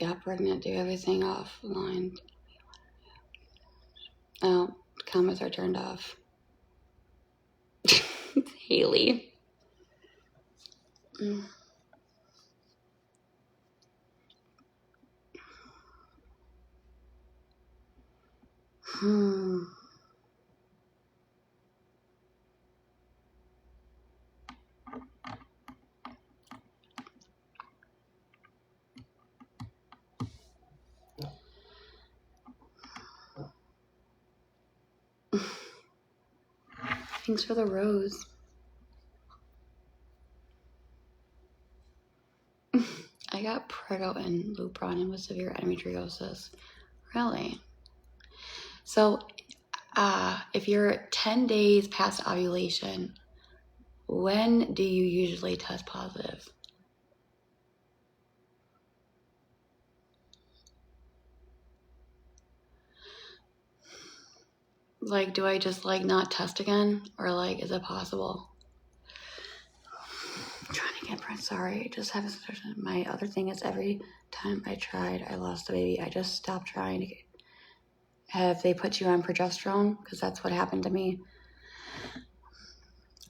got pregnant, do everything offline. Oh, comments are turned off. It's Haley. Thanks for the rose. I got Prego and Lupron with severe endometriosis. Really? So, if you're 10 days past ovulation, when do you usually test positive? Like, do I just like not test again? Or like, is it possible? I'm trying to get pregnant. Sorry, just have a suggestion. My other thing is every time I tried, I lost the baby. I just stopped trying to get. Have they put you on progesterone? Because that's what happened to me.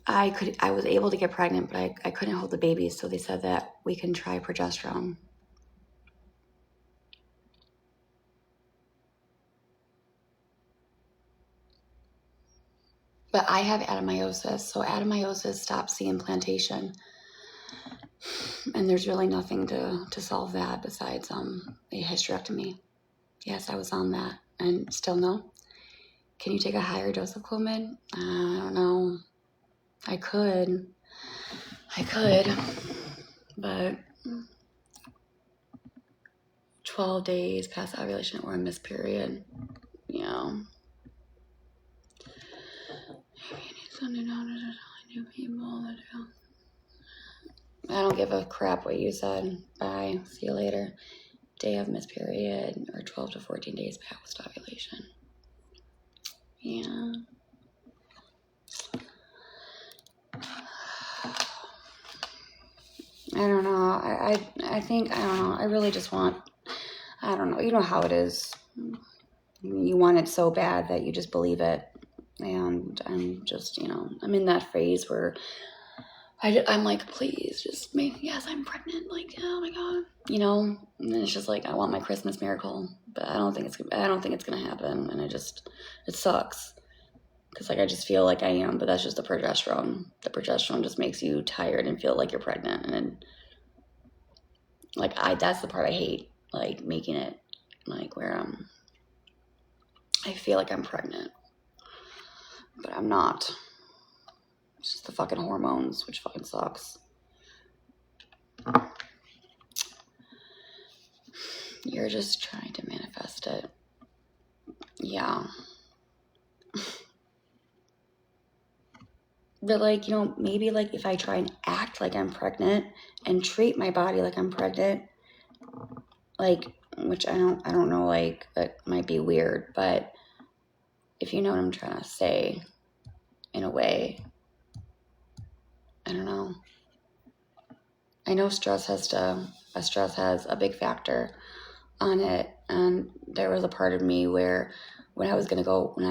I was able to get pregnant, but I couldn't hold the baby. So they said that we can try progesterone. But I have adenomyosis, so adenomyosis stops the implantation. And there's really nothing to solve that besides a hysterectomy. Yes, I was on that. And still no. Can you take a higher dose of Clomid? I don't know. I could. But 12 days past ovulation or a missed period. Yeah. I don't give a crap what you said. Bye. See you later. Day of missed period or 12 to 14 days past ovulation. Yeah. I don't know. I think, I don't know. I really just want, I don't know. You know how it is. You want it so bad that you just believe it. And I'm just, I'm in that phase where I'm like, please just yes, I'm pregnant. Like, oh my God, and it's just like, I want my Christmas miracle, but I don't think it's going to happen. And it sucks. Cause like, I just feel like I am, but that's just the progesterone. The progesterone just makes you tired and feel like you're pregnant. And like, that's the part I hate, like making it like where I feel like I'm pregnant, but I'm not. It's just the fucking hormones, which fucking sucks. You're just trying to manifest it. Yeah. But like, maybe like if I try and act like I'm pregnant and treat my body like I'm pregnant, like, which I don't know, like that might be weird, but if you know what I'm trying to say, in a way, I don't know. I know stress has a big factor on it, and there was a part of me where when I was gonna go on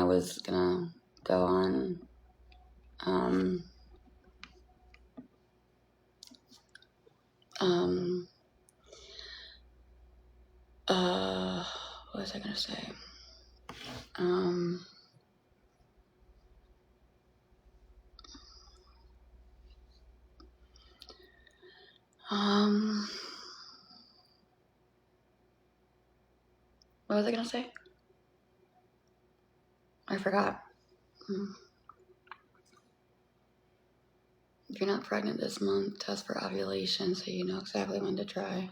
what was I gonna say? What was I gonna say? I forgot. If you're not pregnant this month, test for ovulation so you know exactly when to try.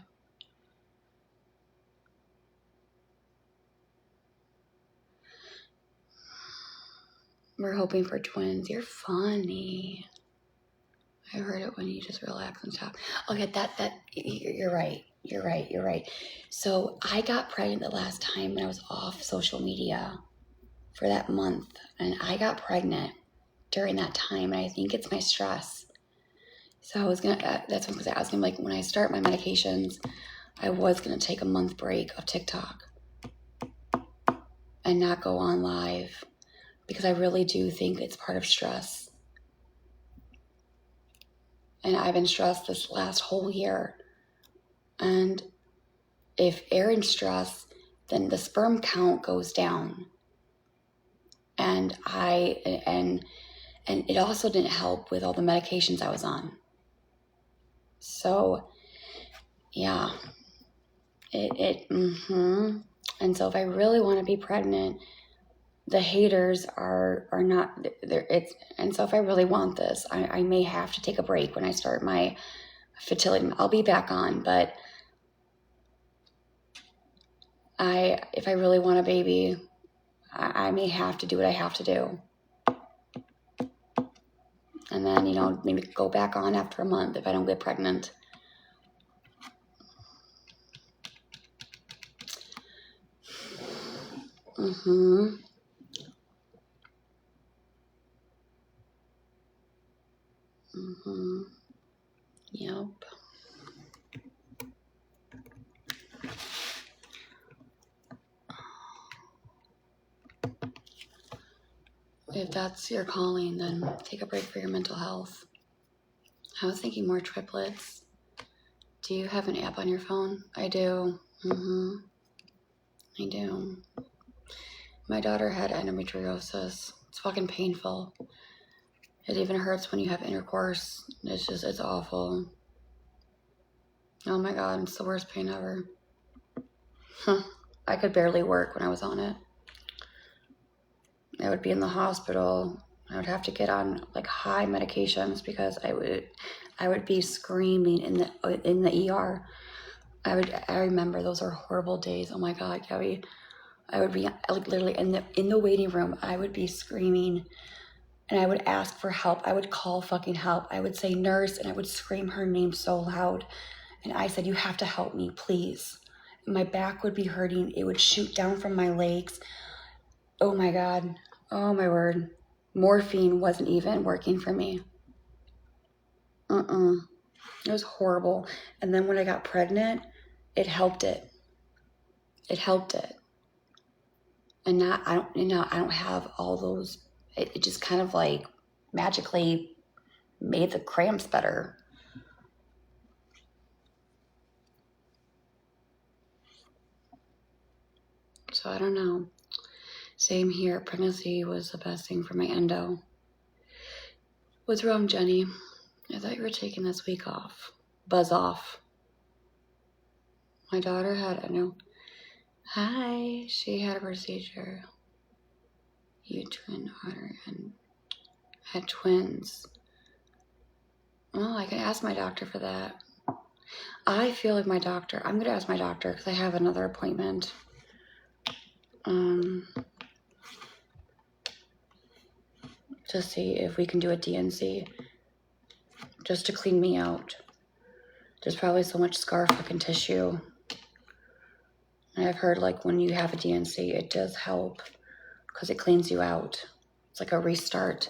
We're hoping for twins. You're funny. I heard it when you just relax and stop. Okay, that you're right. You're right. So I got pregnant the last time when I was off social media for that month, and I got pregnant during that time, and I think it's my stress. So I was gonna. That's what I was gonna like when I start my medications. I was going to take a month break of TikTok and not go on live because I really do think it's part of stress. And I've been stressed this last whole year. And if Aaron's stressed, then the sperm count goes down. And it also didn't help with all the medications I was on. So, yeah. And so if I really want to be pregnant, the haters are not there. And so if I really want this, I may have to take a break when I start my fertility. I'll be back on, but if I really want a baby, I may have to do what I have to do. And then, maybe go back on after a month if I don't get pregnant. Yep. If that's your calling, then take a break for your mental health. I was thinking more triplets. Do you have an app on your phone? I do. I do. My daughter had endometriosis. It's fucking painful. It even hurts when you have intercourse. It's awful. Oh my God, it's the worst pain ever. I could barely work when I was on it. I would be in the hospital. I would have to get on like high medications because I would be screaming in the ER. I remember those are horrible days. Oh my God, Gabi. I would be like literally in the waiting room. I would be screaming and I would ask for help. I would call fucking help. I would say nurse and I would scream her name so loud. And I said, you have to help me, please. My back would be hurting. It would shoot down from my legs. Oh my God. Oh my word. Morphine wasn't even working for me. It was horrible. And then when I got pregnant, it helped it. It helped it. And now I don't have all those. It just kind of like magically made the cramps better. So I don't know. Same here. Pregnancy was the best thing for my endo. What's wrong, Jenny? I thought you were taking this week off. Buzz off. My daughter had Hi. She had a procedure. Uterine artery and had twins. Well, I can ask my doctor for that. I feel like my doctor. I'm going to ask my doctor because I have another appointment. To see if we can do a DNC just to clean me out. There's probably so much scar fucking tissue. And I've heard like when you have a DNC, it does help because it cleans you out. It's like a restart.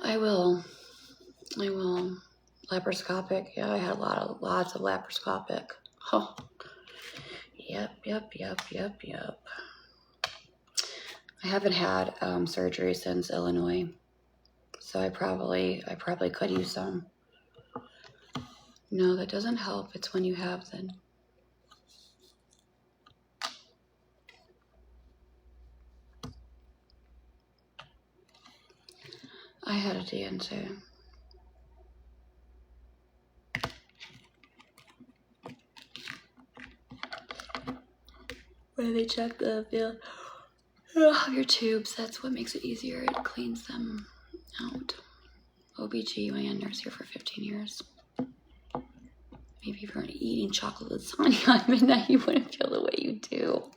I will. Laparoscopic. Yeah, I had lots of laparoscopic. Oh. Yep. I haven't had surgery since Illinois, so I probably could use some. No, that doesn't help. It's when you have them. I had a DNC. Where they check the feel of your tubes. That's what makes it easier. It cleans them out. OBGYN nurse here for 15 years. Maybe if you weren't eating chocolate lasagna at midnight, you wouldn't feel the way you do.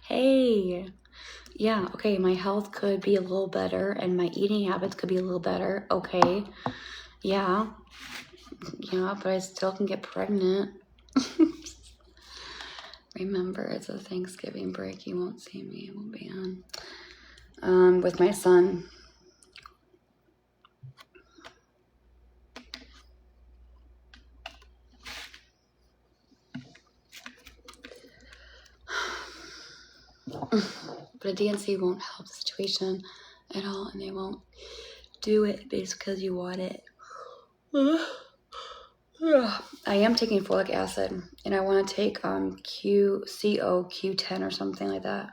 Hey. Yeah, okay, my health could be a little better and my eating habits could be a little better. Okay. Yeah, but I still can get pregnant. Remember, it's a Thanksgiving break. You won't see me. I won't be on. With my son. a DNC won't help the situation at all, and they won't do it based because you want it. I am taking folic acid, and I want to take Q10 or something like that.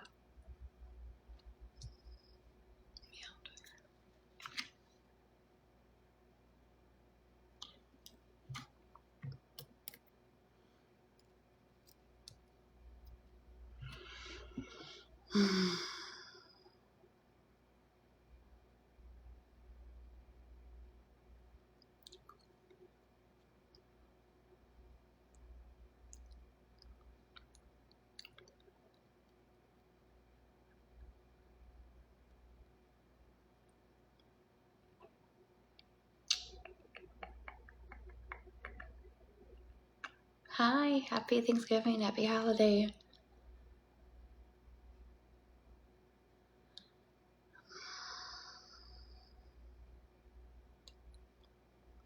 Hi, happy Thanksgiving, happy holiday.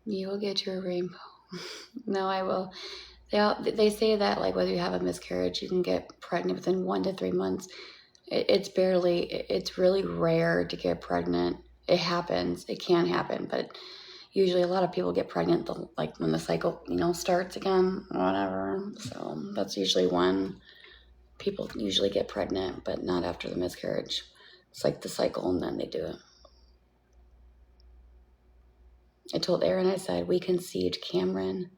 You will get your rainbow. No, I will. They say that like whether you have a miscarriage, you can get pregnant within 1 to 3 months. It's really rare to get pregnant. It happens. It can happen, but usually a lot of people get pregnant like when the cycle, starts again or whatever. So that's usually when people usually get pregnant, but not after the miscarriage. It's like the cycle and then they do it. I told Aaron, I said, we conceived Cameron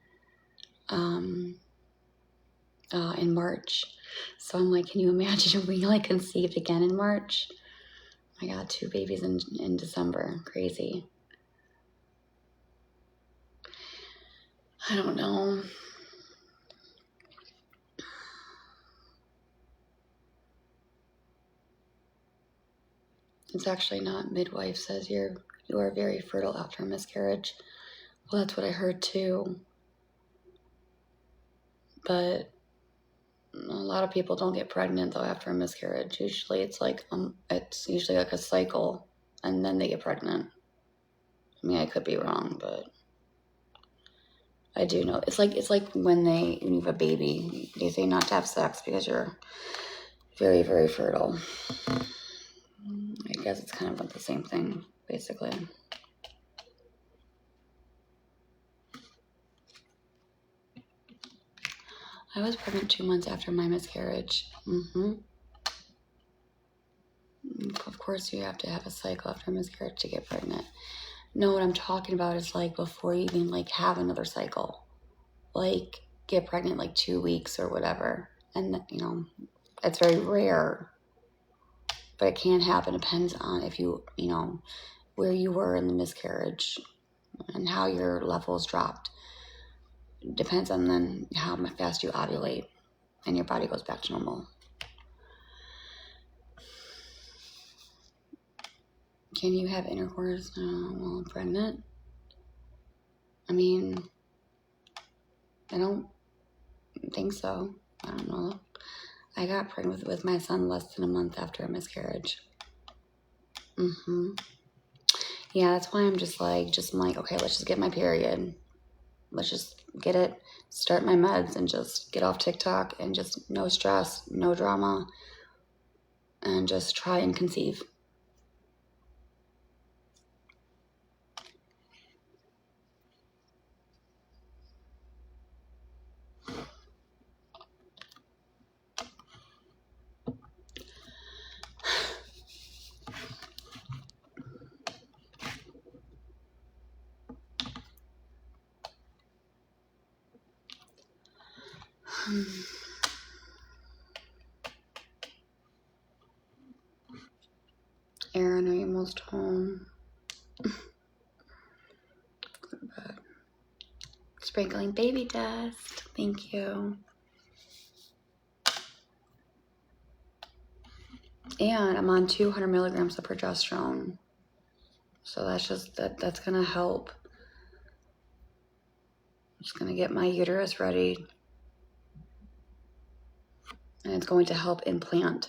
in March. So I'm like, can you imagine if we like conceived again in March? I got 2 babies in December. Crazy. I don't know. It's actually not. Midwife says you are very fertile after a miscarriage. Well, that's what I heard too. But a lot of people don't get pregnant though after a miscarriage. Usually it's usually like a cycle and then they get pregnant. I mean, I could be wrong, but I do know. It's like when you have a baby, they say not to have sex because you're very, very fertile. I guess it's kind of like the same thing, basically. I was pregnant 2 months after my miscarriage. Of course, you have to have a cycle after a miscarriage to get pregnant. No, what I'm talking about is like before you even like have another cycle, like get pregnant like 2 weeks or whatever. And it's very rare, but it can happen. Depends on if where you were in the miscarriage and how your levels dropped. Depends on then how fast you ovulate and your body goes back to normal. Can you have intercourse while pregnant? I mean, I don't think so. I don't know. I got pregnant with my son less than a month after a miscarriage. Yeah, that's why I'm just like, okay, let's just get my period. Let's just get it, start my meds, and just get off TikTok and just no stress, no drama, and just try and conceive. Aaron, are you almost home? Sprinkling baby dust. Thank you. And I'm on 200 milligrams of progesterone. So that's going to help. I'm just going to get my uterus ready. And it's going to help implant.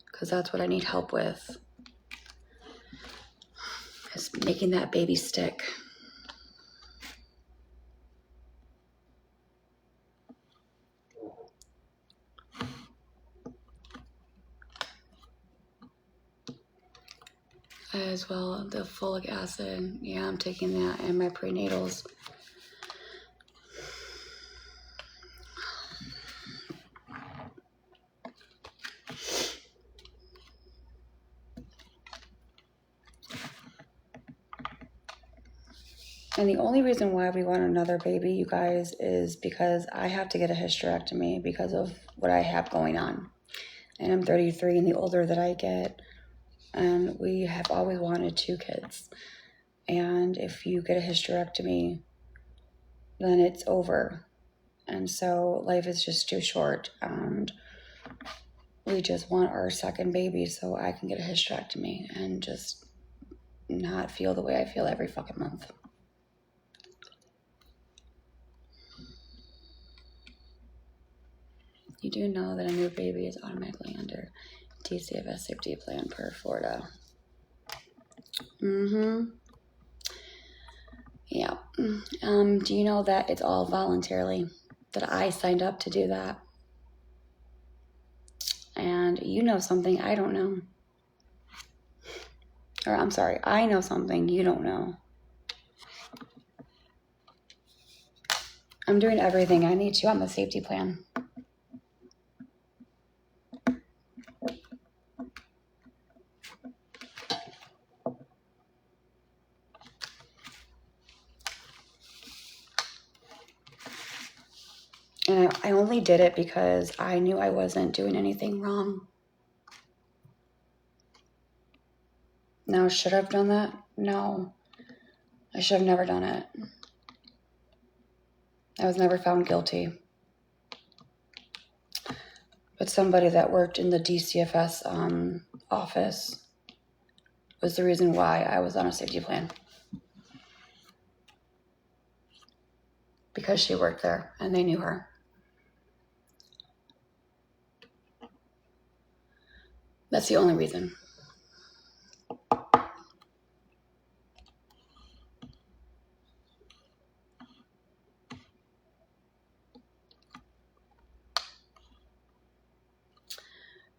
Because that's what I need help with. Is making that baby stick. as well. The folic acid, yeah, I'm taking that, and my prenatals. And the only reason why we want another baby, you guys, is because I have to get a hysterectomy because of what I have going on. And I'm 33, and the older that I get, and we have always wanted 2 kids. And if you get a hysterectomy, then it's over. And so life is just too short. And we just want our second baby so I can get a hysterectomy and just not feel the way I feel every fucking month. You do know that a new baby is automatically under DCFS safety plan per Florida. Yeah. Do you know that it's all voluntarily? That I signed up to do that? And you know something I don't know. Or I'm sorry, I know something you don't know. I'm doing everything I need to on the safety plan. And I only did it because I knew I wasn't doing anything wrong. Now, should I have done that? No. I should have never done it. I was never found guilty. But somebody that worked in the DCFS office was the reason why I was on a safety plan. Because she worked there and they knew her. That's the only reason.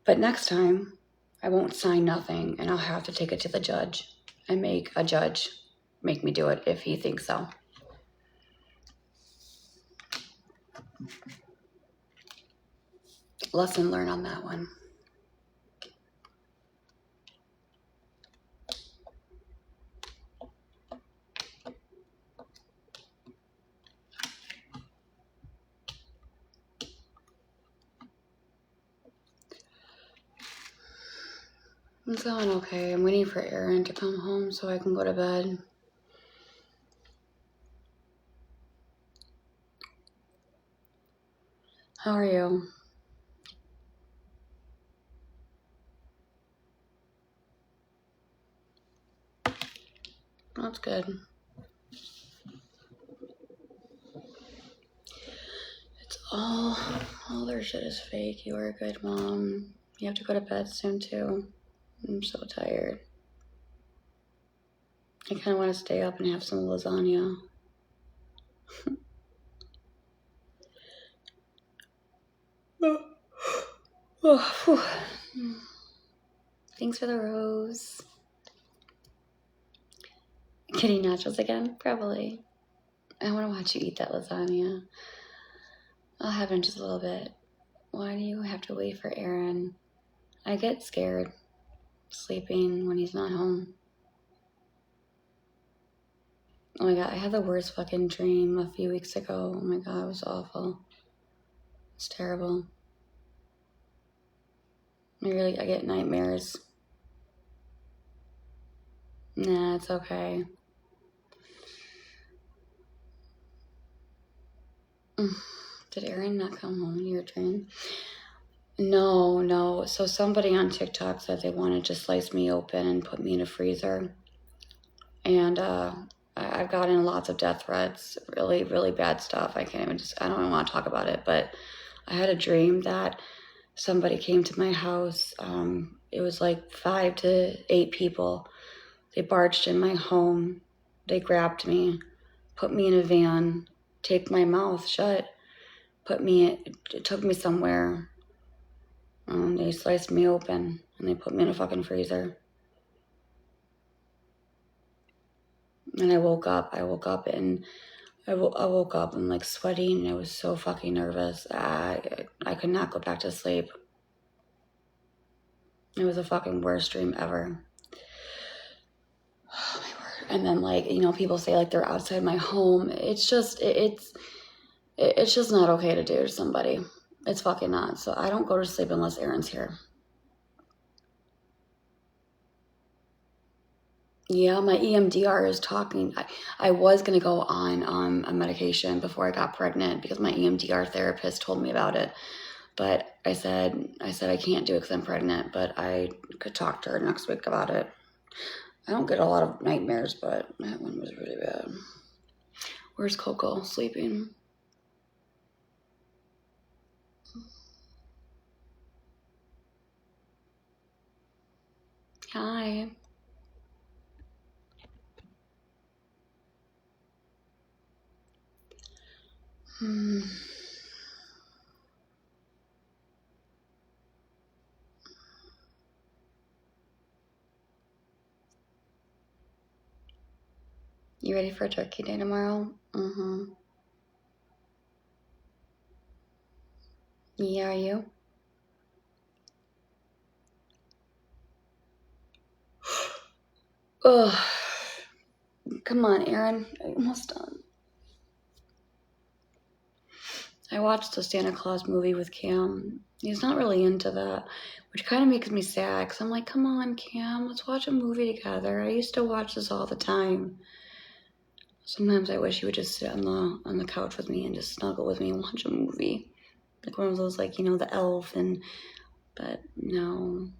But next time, I won't sign nothing, and I'll have to take it to the judge and make a judge make me do it if he thinks so. Lesson learned on that one. It's going okay. I'm waiting for Aaron to come home so I can go to bed. How are you? That's good. It's all their shit is fake. You are a good mom. You have to go to bed soon too. I'm so tired. I kind of want to stay up and have some lasagna. Thanks for the rose. Getting nachos again? Probably. I want to watch you eat that lasagna. I'll have it in just a little bit. Why do you have to wait for Aaron? I get scared sleeping when he's not home. Oh my god, I had the worst fucking dream a few weeks ago. Oh my god, it was awful. It's terrible. I get nightmares. Nah, it's okay. Did Aaron not come home in your dream? No. So somebody on TikTok said they wanted to slice me open and put me in a freezer. And I've gotten lots of death threats, really, really bad stuff. I don't even want to talk about it, but I had a dream that somebody came to my house. It was like 5 to 8 people. They barged in my home. They grabbed me, put me in a van, taped my mouth shut, took me somewhere. They sliced me open and they put me in a fucking freezer. And I woke up and I woke up and like sweating, and I was so fucking nervous. I could not go back to sleep. It was the fucking worst dream ever. Oh my word. And then like, people say like they're outside my home. It's just it's just not okay to do to somebody. It's fucking not. So I don't go to sleep unless Aaron's here. Yeah, my EMDR is talking. I was going to go on a medication before I got pregnant because my EMDR therapist told me about it. But I said I can't do it because I'm pregnant, but I could talk to her next week about it. I don't get a lot of nightmares, but that one was really bad. Where's Coco? Sleeping? Hi. Hmm. You ready for Turkey Day tomorrow? Mm-hmm. Yeah, are you? Ugh. Come on, Aaron. I'm almost done. I watched the Santa Claus movie with Cam. He's not really into that, which kind of makes me sad because I'm like, come on, Cam, let's watch a movie together. I used to watch this all the time. Sometimes I wish he would just sit on the couch with me and just snuggle with me and watch a movie, like one of those, like, the Elf. But no,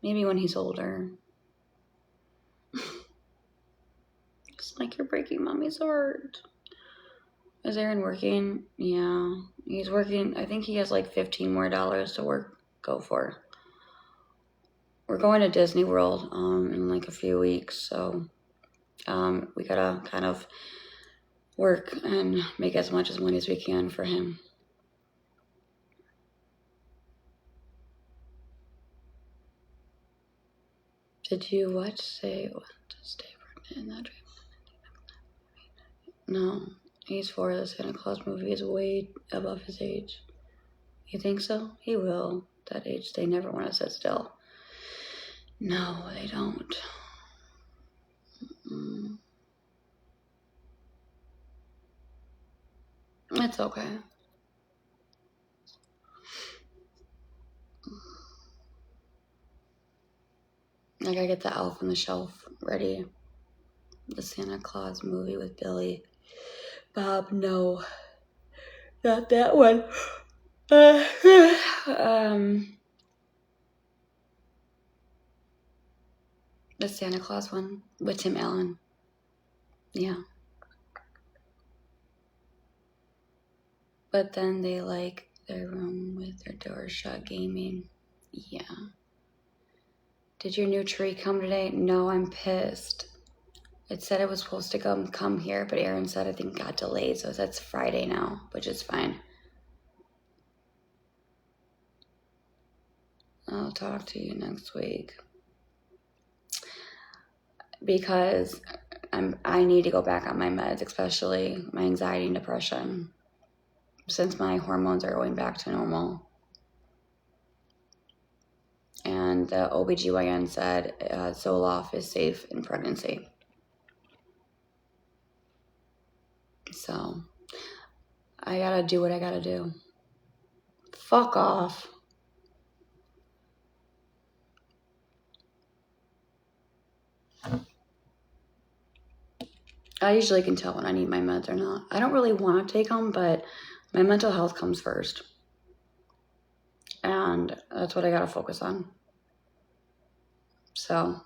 maybe when he's older. It's like you're breaking mommy's heart. Is Aaron working? Yeah, he's working. I think he has like $15 more to go for. We're going to Disney World in like a few weeks, so we gotta kind of work and make as much money as we can for him. Did you what? Say what? Stay pregnant in that dream? No, he's 4. The Santa Claus movie is way above his age. You think so? He will. That age, they never want to sit still. No, they don't. Mm. It's okay. I gotta get the Elf on the Shelf ready. The Santa Claus movie with Billy Bob. No, not that one. The Santa Claus one with Tim Allen. Yeah. But then they like their room with their doors shut gaming. Yeah. Did your new tree come today? No, I'm pissed. It said it was supposed to come here, but Aaron said I think it got delayed, so that's Friday now, which is fine. I'll talk to you next week. Because I need to go back on my meds, especially my anxiety and depression, since my hormones are going back to normal. And the OBGYN said Zoloft is safe in pregnancy. So I gotta do what I gotta do. Fuck off. I usually can tell when I need my meds or not. I don't really want to take them, but my mental health comes first. And that's what I gotta focus on. So,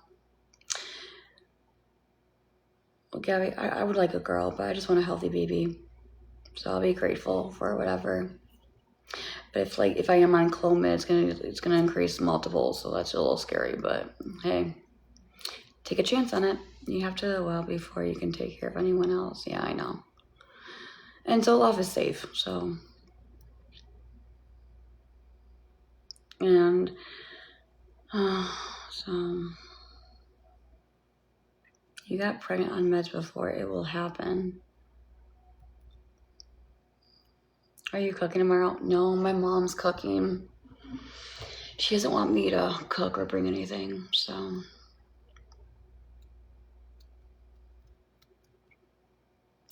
well, Gabby, I would like a girl, but I just want a healthy baby. So I'll be grateful for whatever. But if I am on Clomid, it's gonna increase multiples, so that's a little scary. But hey, take a chance on it. You have to well before you can take care of anyone else. Yeah, I know. And Zoloft is safe, so. And so You got pregnant on meds before. It will happen. Are you cooking tomorrow? No, my mom's cooking. She doesn't want me to cook or bring anything, so.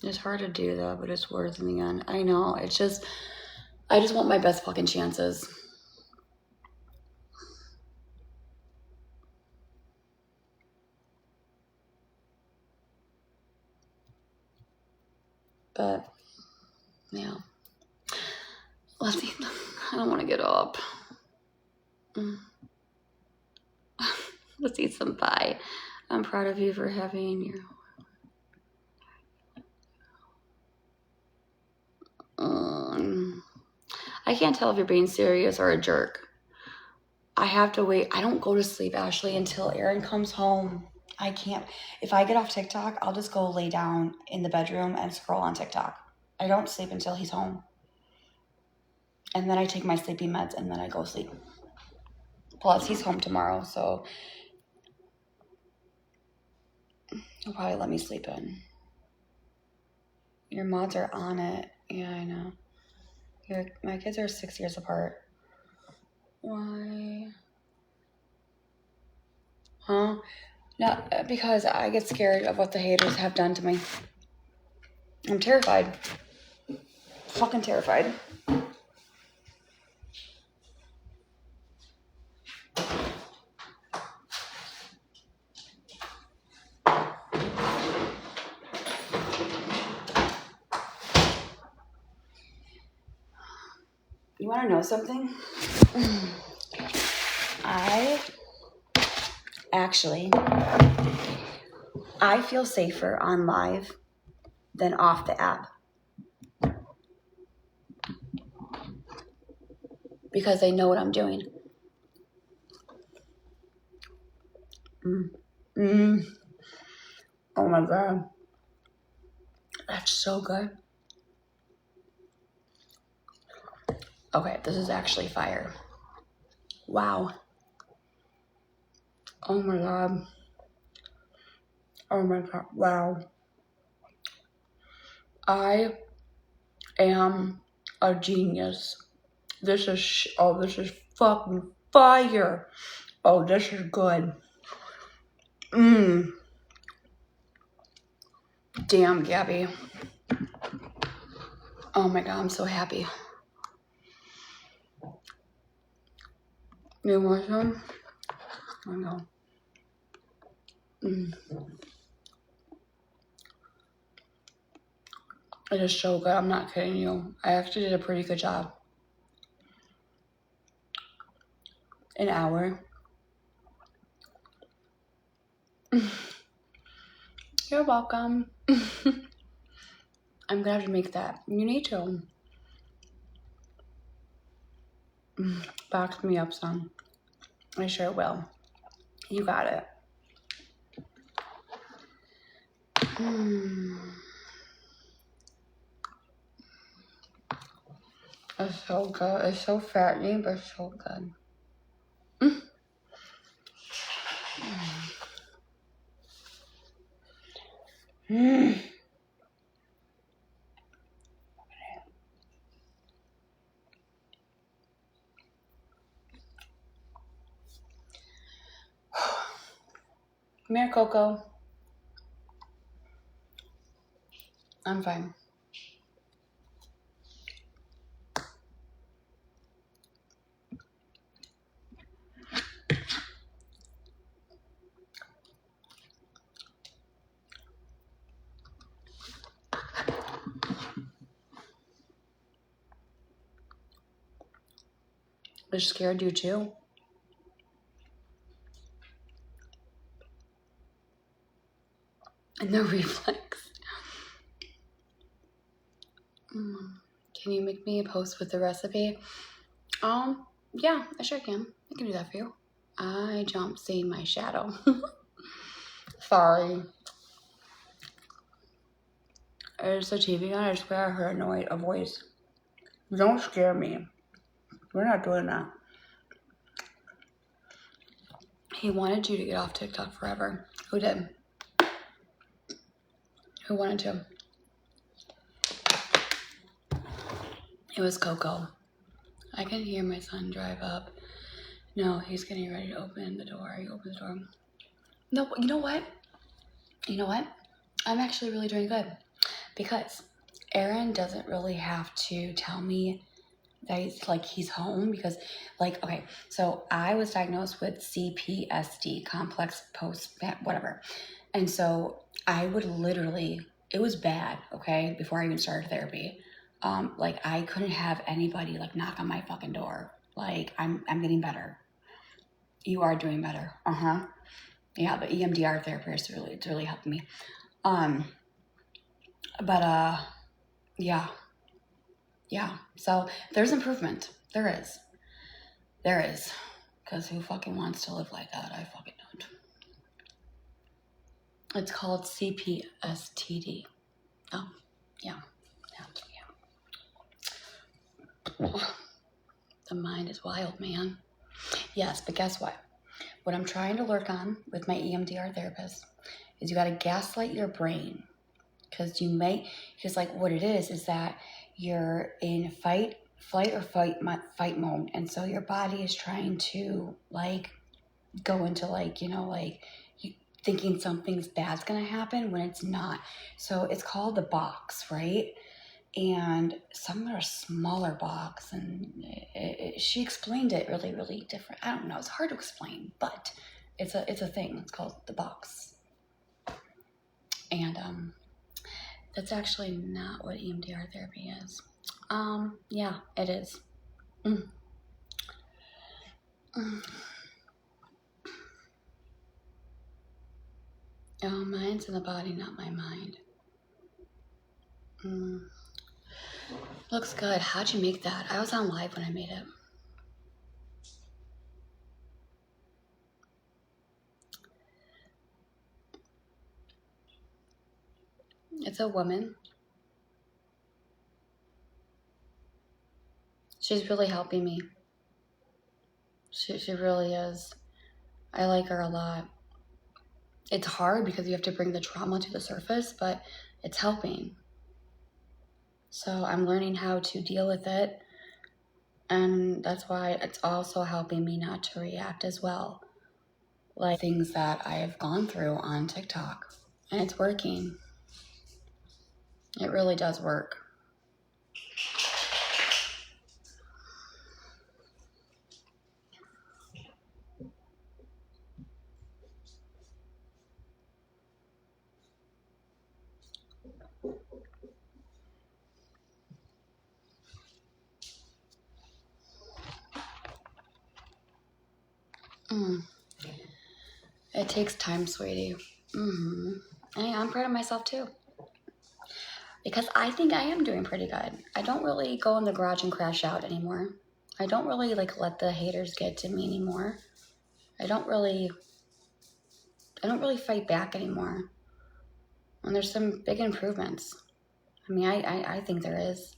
It's hard to do that, but it's worth in the end. I know. It's just, I just want my best fucking chances. But, yeah. Let's eat them. I don't want to get up. Let's eat some pie. I'm proud of you for having your... I can't tell if you're being serious or a jerk. I have to wait. I don't go to sleep, Ashley, until Aaron comes home. I can't. If I get off TikTok, I'll just go lay down in the bedroom and scroll on TikTok. I don't sleep until he's home. And then I take my sleeping meds and then I go sleep. Plus, he's home tomorrow, so he'll probably let me sleep in. Your mods are on it. Yeah, I know. My kids are 6 years apart. Why? Huh? No, because I get scared of what the haters have done to me. I'm terrified. Fucking terrified. You want to know something? I feel safer on live than off the app. Because they know what I'm doing. Oh my God. That's so good. Okay, this is actually fire. Wow. Oh my God. Oh my God. Wow. I am a genius. This is fucking fire. Oh, this is good. Damn, Gabi. Oh my God, I'm so happy. You want some? I know. It is so good. I'm not kidding you. I actually did a pretty good job. An hour. You're welcome. I'm gonna have to make that. You need to. Box me up some. I sure will. You got it. It's so good. It's so fattening, but it's so good. Come here, Coco. I'm fine. I scared you too. And the reflex. Can you make me a post with the recipe? Yeah, I sure can. I can do that for you. I jumped seeing my shadow. Sorry. There's the TV on. I swear I heard a voice. Don't scare me. We're not doing that. He wanted you to get off TikTok forever. Who did? Who wanted to? It was Coco. I can hear my son drive up. No, he's getting ready to open the door. You open the door. No, you know what? You know what? I'm actually really doing good because Aaron doesn't really have to tell me that he's home because okay, so I was diagnosed with CPSD, complex post whatever. And so I would literally, it was bad, okay, before I even started therapy. I couldn't have anybody knock on my fucking door. I'm getting better. You are doing better. Yeah, the EMDR therapist it's really helped me. But yeah. So there's improvement. There is. Because who fucking wants to live like that? I fucking don't. It's called CPSTD. Oh, yeah. The mind is wild, man. Yes, but guess what? What I'm trying to work on with my EMDR therapist is you got to gaslight your brain. Because what it is that you're in flight or fight mode. And so your body is trying to go into thinking something's bad's going to happen when it's not. So it's called the box, right? And some are a smaller box, and she explained it really, really different. I don't know. It's hard to explain, but it's a thing. It's called the box. And that's actually not what EMDR therapy is. Yeah, it is. Oh, mine's in the body, not my mind. Looks good. How'd you make that? I was on live when I made it. It's a woman. She's really helping me. She really is. I like her a lot. It's hard because you have to bring the trauma to the surface, but it's helping. So I'm learning how to deal with it. And that's why it's also helping me not to react as well. Things that I've gone through on TikTok. And it's working. It really does work. It takes time, sweetie. I'm proud of myself too. Because I think I am doing pretty good. I don't really go in the garage and crash out anymore. I don't really let the haters get to me anymore. I don't really fight back anymore. And there's some big improvements. I mean, I think there is.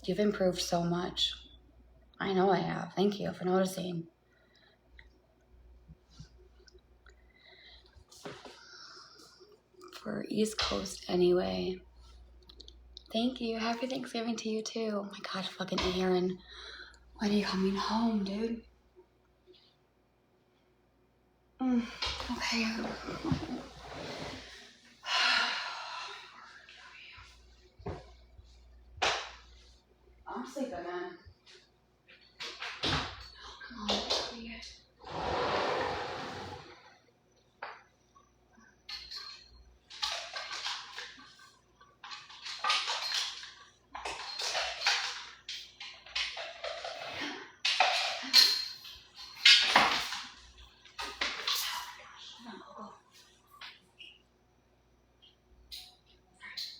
You've improved so much. I know I have. Thank you for noticing. For East Coast anyway. Thank you. Happy Thanksgiving to you too. Oh my God, fucking Aaron. When are you coming home, dude? Okay. I'm sleeping, man. Come on, please.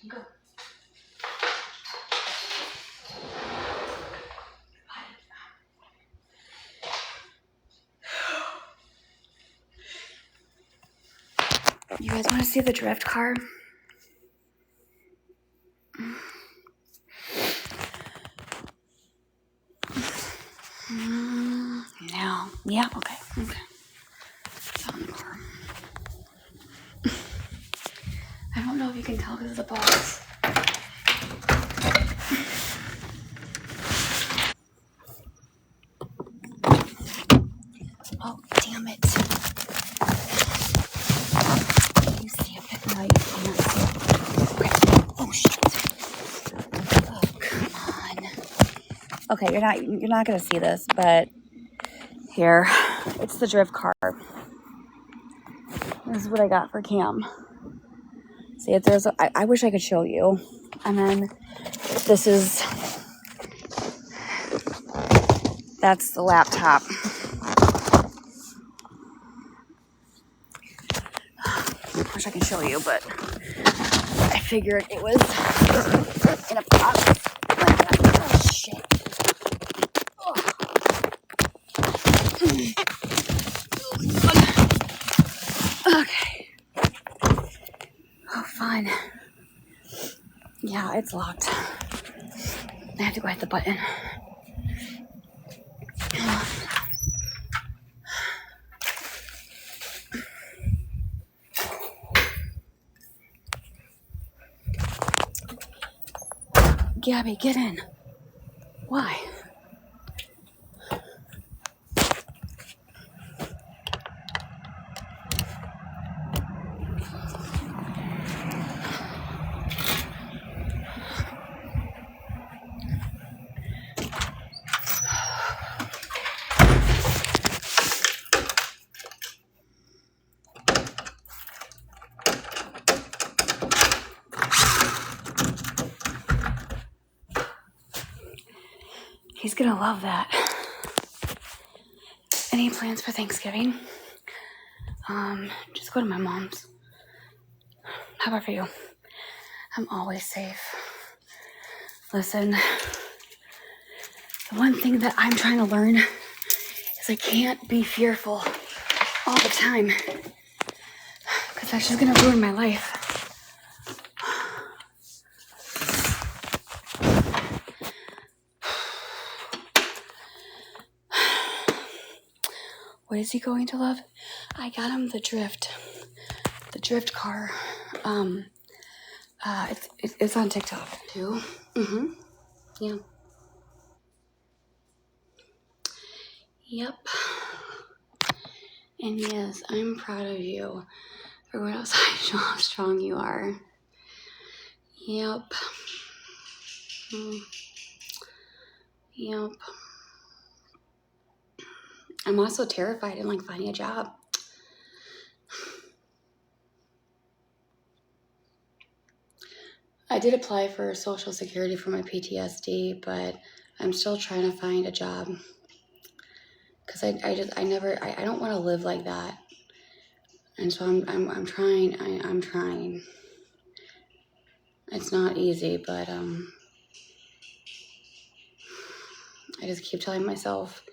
Go. You guys want to see the drift car? No. Yeah, okay. you can tell because of the box. Oh, damn it. You see it at night. You can't see it. Okay. Oh, shit. Oh, come on. Okay, you're not gonna see this, but here. It's the drift car. This is what I got for Cam. See, I wish I could show you. And then that's the laptop. I wish I could show you, but I figured it was in a box. Oh, shit. Oh. Okay. Oh, fine. Yeah, it's locked. I have to go hit the button. Gabi, get in. Why? He's gonna love that. Any plans for Thanksgiving? Just go to my mom's. How about for you? I'm always safe. Listen, the one thing that I'm trying to learn is I can't be fearful all the time, because that's just gonna ruin my life. What is he going to love? I got him the drift car. It's on TikTok too. Yeah. Yep. And yes, I'm proud of you for what else I show how strong you are. Yep. Yep. I'm also terrified in finding a job. I did apply for Social Security for my PTSD, but I'm still trying to find a job. Because I don't want to live like that. And so I'm trying. I'm trying. It's not easy, but I just keep telling myself,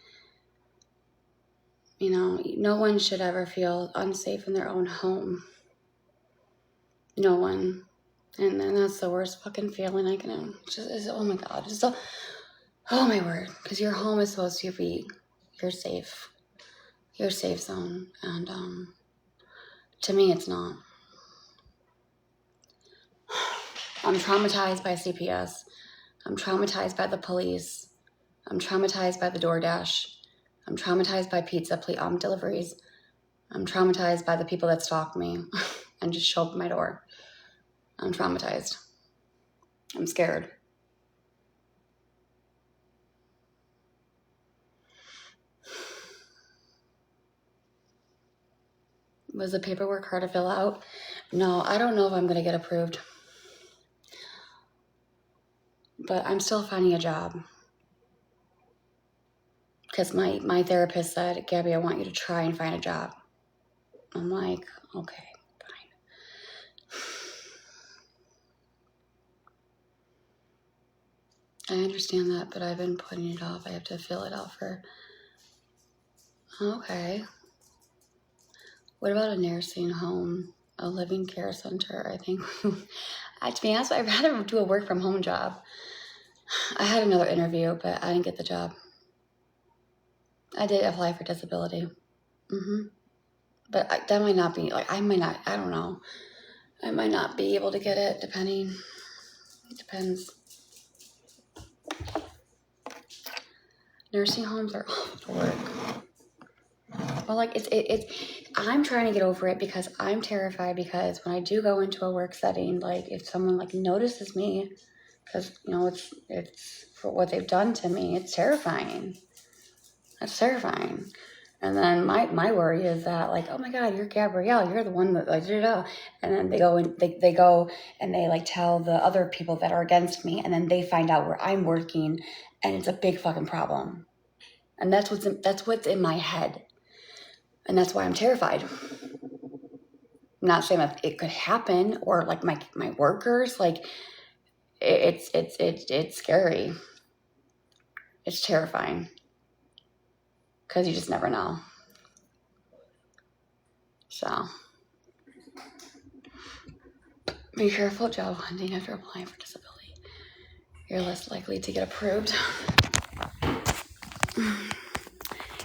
no one should ever feel unsafe in their own home. No one. And then that's the worst fucking feeling I can. Oh my God. Oh my word. Because your home is supposed to be your safe zone. And to me, it's not. I'm traumatized by CPS. I'm traumatized by the police. I'm traumatized by the DoorDash. I'm traumatized by pizza deliveries. I'm traumatized by the people that stalk me and just show up at my door. I'm traumatized. I'm scared. Was the paperwork hard to fill out? No, I don't know if I'm going to get approved. But I'm still finding a job. Because my therapist said, Gabi, I want you to try and find a job. I'm like, okay, fine. I understand that, but I've been putting it off. I have to fill it out for... Okay. What about a nursing home, a living care center? I think, to be honest, I'd rather do a work from home job. I had another interview, but I didn't get the job. I did apply for disability. But that might not be, I don't know. I might not be able to get it, depending. It depends. Nursing homes are awful to work. Well, like I'm trying to get over it because I'm terrified because when I do go into a work setting, like if someone like notices me, because it's for what they've done to me, it's terrifying. That's terrifying. And then my worry is that like, oh my God, you're Gabrielle, you're the one that like, and then they go and they go and they like tell the other people that are against me, and then they find out where I'm working, and it's a big fucking problem. And that's what's in my head, and that's why I'm terrified. I'm not saying that it could happen or like my workers, like it's scary. It's terrifying because you just never know. So. Be careful job hunting after applying for disability. You're less likely to get approved.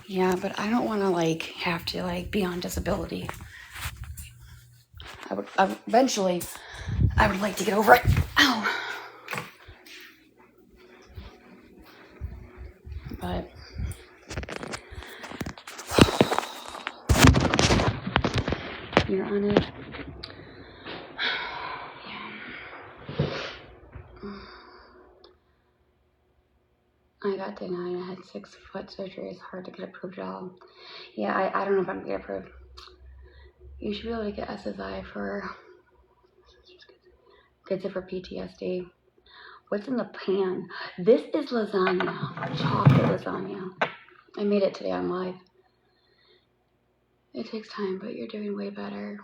Yeah, but I don't want to like have to like be on disability. Eventually, I would like to get over it. Ow. But you're on it. I got denied. I had 6 foot surgery. It's hard to get approved at all. Yeah, I don't know if I'm going to get approved. You should be able to get SSI for... Gets it for PTSD. What's in the pan? This is lasagna. Chocolate lasagna. I made it today on live. It takes time, but you're doing way better.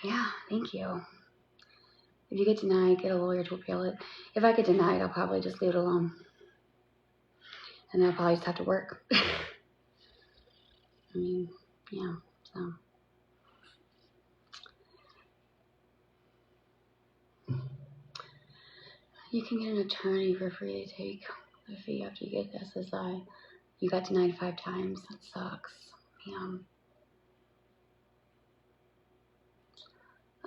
Yeah, thank you. If you get denied, get a lawyer to appeal it. If I get denied, I'll probably just leave it alone. And then I'll probably just have to work. I mean, yeah, so. You can get an attorney for free to take the fee after you get SSI. You got denied 5 times. That sucks. Yeah.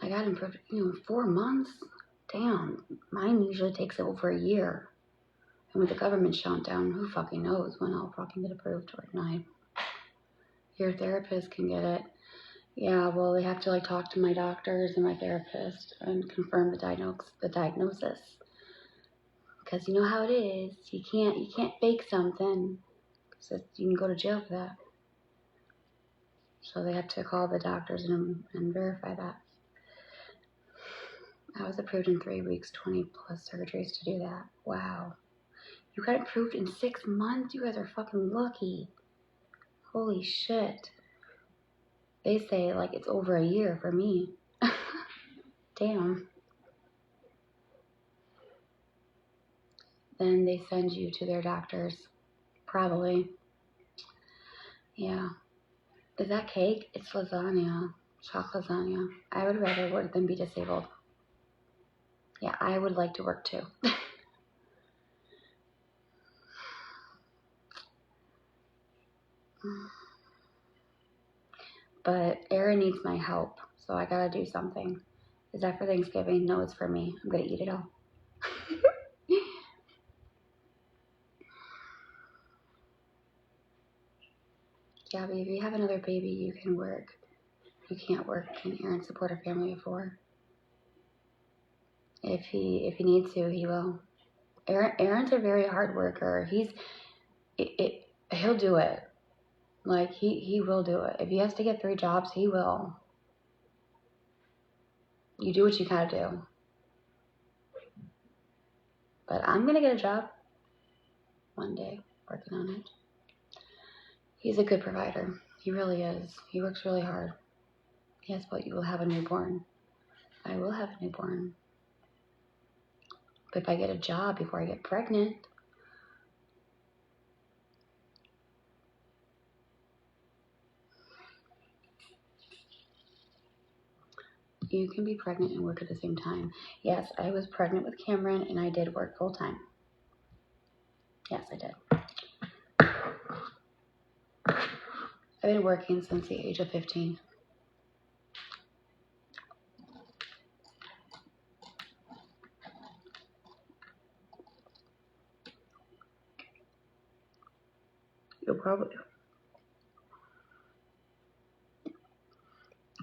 I got him for 4 months. Damn. Mine usually takes over a year. And with the government shutdown, who fucking knows when I'll fucking get approved or denied. Your therapist can get it. Yeah, well, they have to like talk to my doctors and my therapist and confirm the diagnosis. Because you know how it is. You can't fake something. So you can go to jail for that. So they have to call the doctors and verify that. I was approved in 3 weeks, 20 plus surgeries to do that. Wow. You got approved in 6 months? You guys are fucking lucky. Holy shit. They say like it's over a year for me. Damn. Then they send you to their doctors. Probably. Yeah. Is that cake? It's lasagna. Chocolate lasagna. I would rather work than be disabled. Yeah, I would like to work too. But Aaron needs my help, so I gotta do something. Is that for Thanksgiving? No, it's for me. I'm gonna eat it all. Gabi, if you have another baby, you can work. You can't work. Can Aaron support a family of 4? If he needs to, he will. Aaron's a very hard worker. He'll do it. Like he will do it. If he has to get 3 jobs, he will. You do what you gotta do. But I'm gonna get a job one day, working on it. He's a good provider. He really is. He works really hard. Yes, but you will have a newborn. I will have a newborn. But if I get a job before I get pregnant, you can be pregnant and work at the same time. Yes, I was pregnant with Cameron and I did work full time. Yes, I did. I've been working since the age of 15. You'll probably.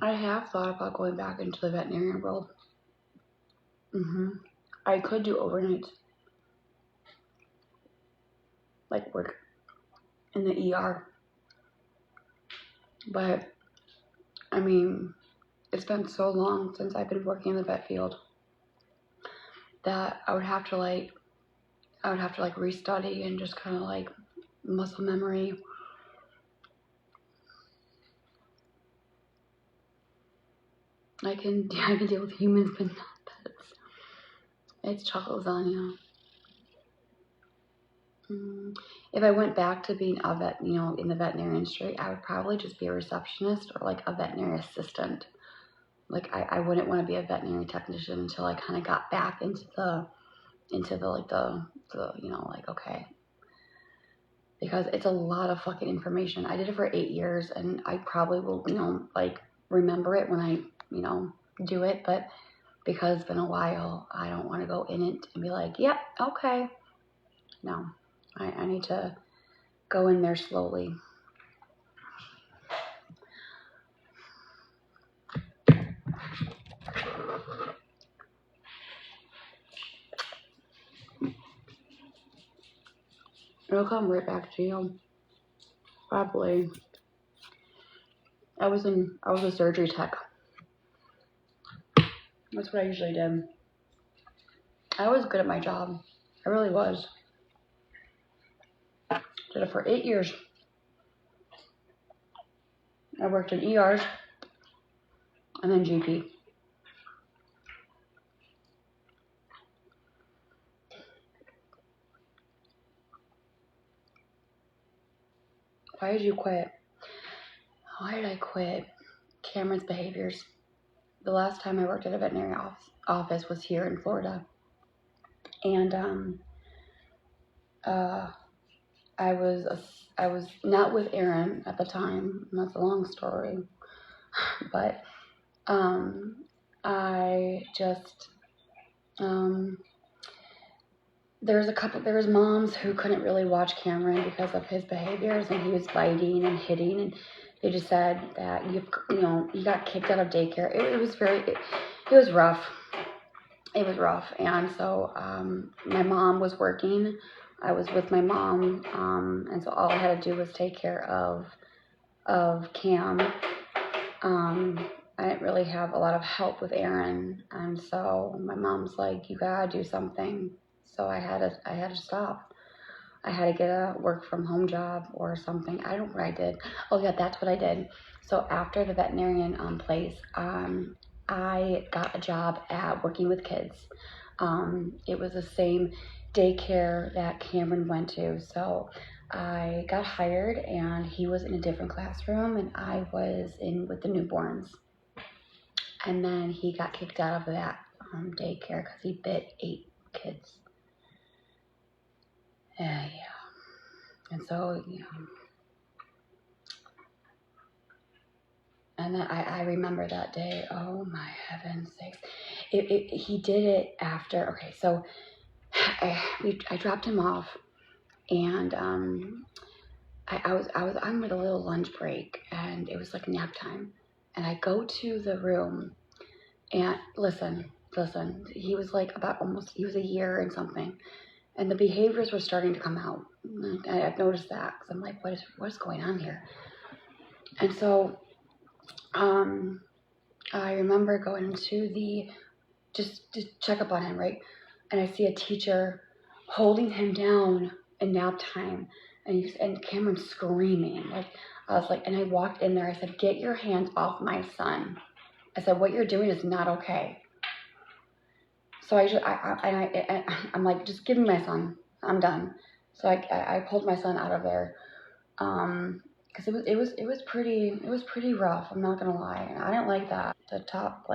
I have thought about going back into the veterinarian world. I could do overnights, like work in the ER. But I mean, it's been so long since I've been working in the vet field that I would have to like restudy and just kind of like muscle memory. I can deal with humans, but not pets. It's chocolate lasagna. If I went back to being a vet, in the veterinary industry, I would probably just be a receptionist or like a veterinary assistant. Like I wouldn't want to be a veterinary technician until I kind of got back into the okay, because it's a lot of fucking information. I did it for 8 years, and I probably will remember it when I do it, but because it's been a while, I don't want to go in it and be like, yep, okay. No, I need to go in there slowly. It'll come right back to you. Probably. I was a surgery tech. That's what I usually did. I was good at my job. I really was. Did it for 8 years. I worked in ERs and then GP. Why did you quit? Why did I quit? Cameron's behaviors. The last time I worked at a veterinary office was here in Florida. And I was not with Aaron at the time. That's a long story. But I just there was moms who couldn't really watch Cameron because of his behaviors, and he was biting and hitting, and they just said that you got kicked out of daycare. It was rough. It was rough. And so my mom was working. I was with my mom, and so all I had to do was take care of Cam. I didn't really have a lot of help with Aaron, and so my mom's like, you gotta do something. So I had to stop. I had to get a work from home job or something. I don't know what I did. Oh yeah, that's what I did. So after the veterinarian place, I got a job at working with kids. It was the same daycare that Cameron went to. So I got hired, and he was in a different classroom, and I was in with the newborns. And then he got kicked out of that daycare because he bit 8 kids. Yeah. And so, and then I remember that day. Oh my heavens sakes! He did it after. Okay, so I dropped him off, and I was on like a little lunch break, and it was like nap time, and I go to the room, and listen, he was like he was a year and something, and the behaviors were starting to come out. I've noticed that because I'm like, what is going on here? And so I remember going to just to check up on him, right? And I see a teacher holding him down in nap time, and Cameron screaming. Like, I was like, and I walked in there. I said, get your hands off my son. I said, what you're doing is not okay. So I'm like, just give me my son. I'm done. So I pulled my son out of there. Because it was pretty rough. I'm not gonna lie, and I didn't like that. The top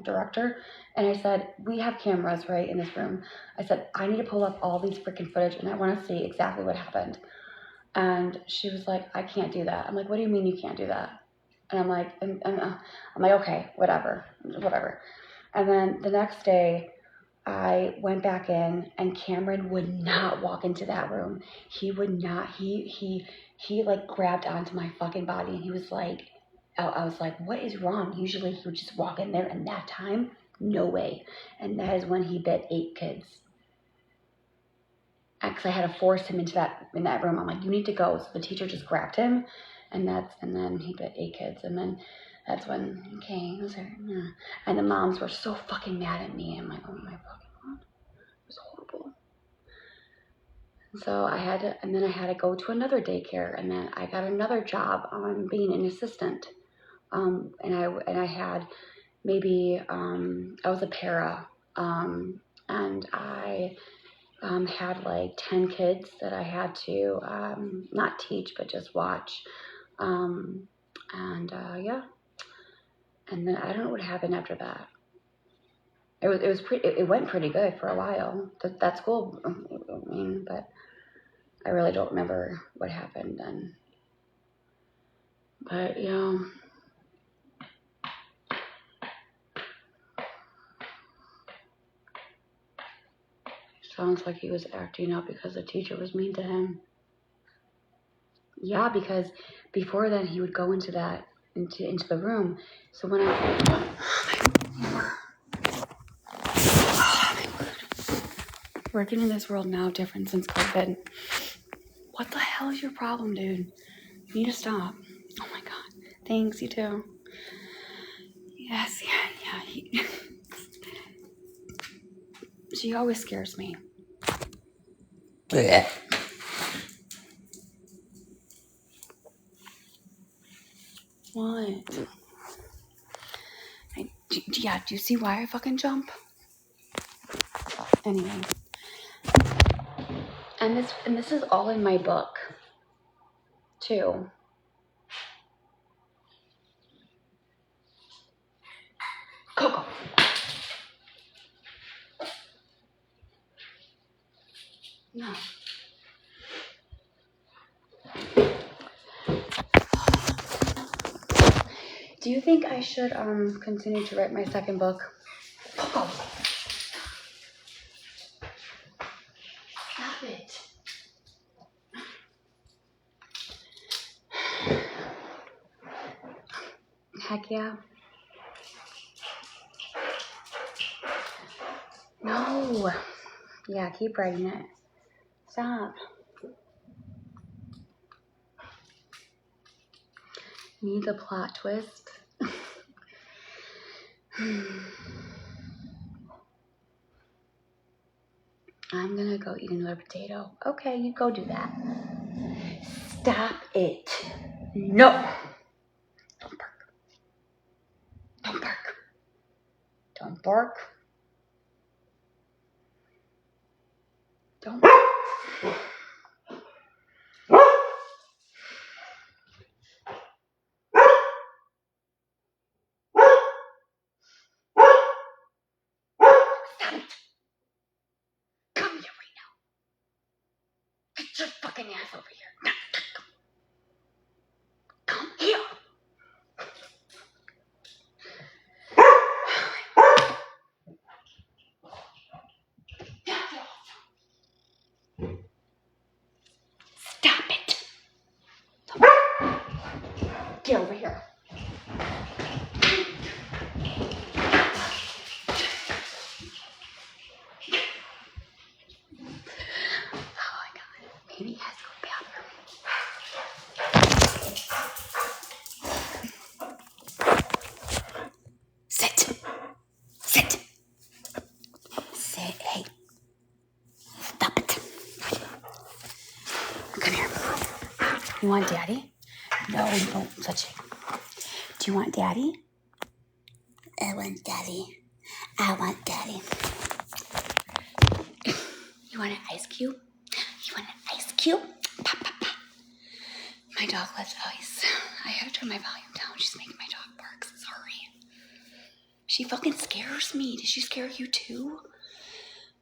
director, and I said, we have cameras right in this room. I said, I need to pull up all these freaking footage, and I want to see exactly what happened. And she was like, I can't do that. I'm like, what do you mean you can't do that? And I'm like, I'm like, okay, whatever. And then the next day, I went back in, and Cameron would not walk into that room. He would not. He like grabbed onto my fucking body, and he was like, I was like, what is wrong? Usually he would just walk in there, and that time, no way. And that is when he bit 8 kids. Actually, I had to force him into that room. I'm like, you need to go. So the teacher just grabbed him, and then he bit 8 kids, and then that's when, okay, he was there. Yeah. And the moms were so fucking mad at me. I'm like, oh my fucking god, it was horrible. So I had to go to another daycare, and then I got another job on being an assistant. And I had maybe I was a para, and I had like 10 kids that I had to not teach but just watch, yeah. And then I don't know what happened after that. It went pretty good for a while. That school, I mean, but I really don't remember what happened then. But yeah. Sounds like he was acting up because the teacher was mean to him. Yeah, because before then he would go into the room. So when working in this world now different since COVID. What the hell is your problem, dude? You need to stop. Oh my god. Thanks, you too. Yes, yeah. She always scares me. Blech. What? Do you see why I fucking jump? Anyway. And this is all in my book, too. Coco. No. Do you think I should continue to write my second book? Coco. Stop it. Heck yeah. No. Yeah, keep writing it. Stop. Need the plot twist. I'm gonna go eat another potato. Okay, you go do that. Stop it. No. Don't bark. Don't bark. Don't bark. Don't bark. Stop it. Come here right now. Get your fucking ass over here. Come here. Stop it. Get over here. Oh my god. Maybe he has to go to the bathroom. Sit. Sit. Sit. Hey. Stop it. Come here. You want daddy? No, you don't touch it. Do you want daddy? I want daddy. I want daddy. You want an ice cube? You want an ice cube? Pop, pop, pop. My dog loves ice. I had to turn my volume down. She's making my dog bark. Sorry. She fucking scares me. Did she scare you too?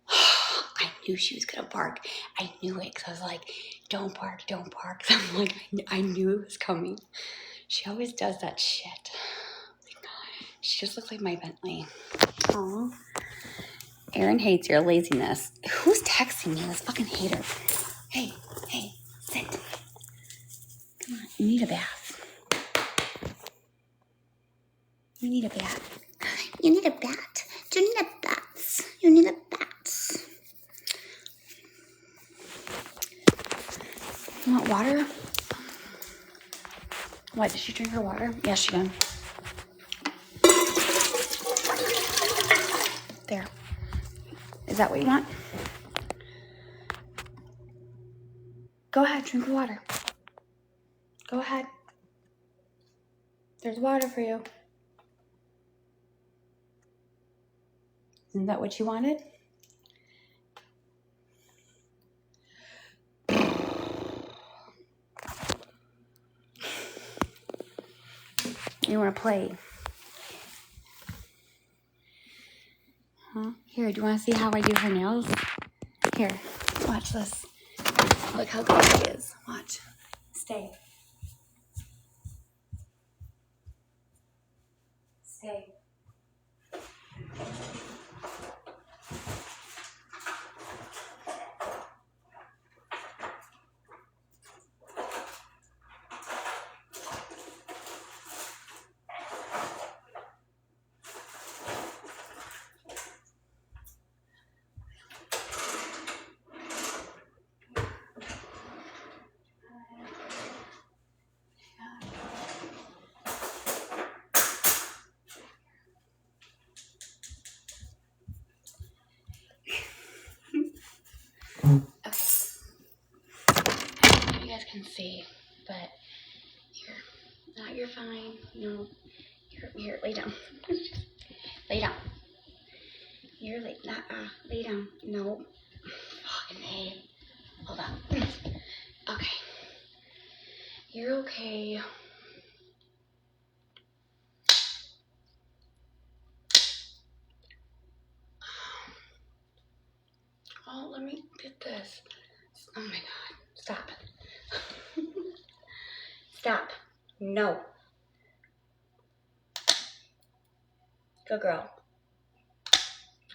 I knew she was gonna bark. I knew it because I was like, don't bark, don't bark. I'm like, I knew it was coming. She always does that shit. She just looks like my Bentley. Aww. Aaron hates your laziness. Who's texting me? This fucking hater. Hey, sit. Come on, you need a bath. You need a bath. You need a bath. You need a bath. You need a bath. You want water? What, did she drink her water? Yes, she did. There. Is that what you want? Go ahead, drink the water. Go ahead. There's water for you. Isn't that what you wanted? You want to play? Huh? Here, do you want to see how I do her nails? Here, watch this. Look how good she is. Watch. Stay. Stay. You guys can see, but you're fine. No, here, lay down. Lay down. You're lay down. No. Fucking A. Hold on. Okay. You're okay. Oh, let me get this. Oh my God. Stop. Stop. No. Good girl.